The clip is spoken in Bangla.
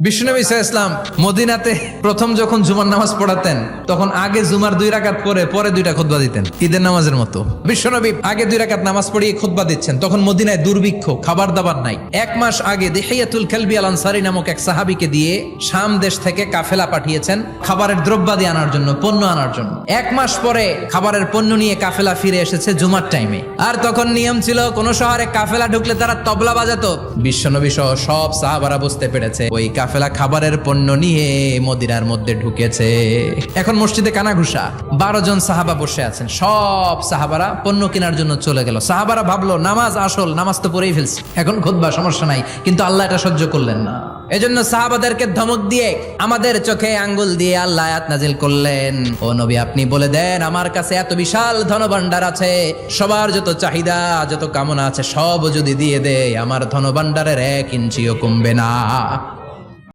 বিশ্বনবী সাল্লাল্লাহু আলাইহি ওয়াসাল্লাম মদিনাতে প্রথম যখন জুমার নামাজ পড়াতেন তখন আগে জুমার 2 রাকাত পরে পরে 2টা খুতবা দিতেন, ঈদের নামাজের মতো। বিশ্বনবী আগে 2 রাকাত নামাজ পড়িয়ে খুতবা দিচ্ছেন, তখন মদিনায় দুর্ভিক্ষ, খাবার দাবার নাই। 1 মাস আগে দিহিয়াতুল কালবি আল আনসারী নামক এক সাহাবীকে দিয়ে শাম দেশ থেকে কাফেলা পাঠিয়েছেন খাবারের দ্রব্যাদি আনার জন্য, পণ্য আনার জন্য। 1 মাস পরে খাবারের পণ্য নিয়ে কাফেলা ফিরে এসেছে জুমার টাইমে। আর তখন নিয়ম ছিল কোন শহরে কাফেলা ঢুকলে তারা তবলা বাজাতো। বিশ্বনবী সহ সব সাহাবারা বুঝতে পেরেছে ওই কাফেলা খাবারের পণ্য নিয়ে মদিনার মধ্যে ঢুকেছে। এখন মসজিদে কানাঘুষা, 12 জন সাহাবা বসে আছেন, সব সাহাবারা পণ্য কেনার জন্য চলে গেল। সাহাবারা ভাবলো নামাজ আসল, নামাজ তো পড়েই ফেলছি, এখন খুতবা, সমস্যা নাই। কিন্তু আল্লাহ এটা সহ্য করলেন না। এজন্য সাহাবাদেরকে ধমক দিয়ে, আমাদের চোখে আঙ্গুল দিয়ে আল্লাহ আয়াত নাজিল করলেন, ও নবী আপনি বলে দেন আমার কাছে এত বিশাল ধনভাণ্ডার আছে, সবার যত চাহিদা যত কামনা আছে সব যদি দিয়ে দেয় আমার ধনভাণ্ডারের 1 ইঞ্চিও কমবে না।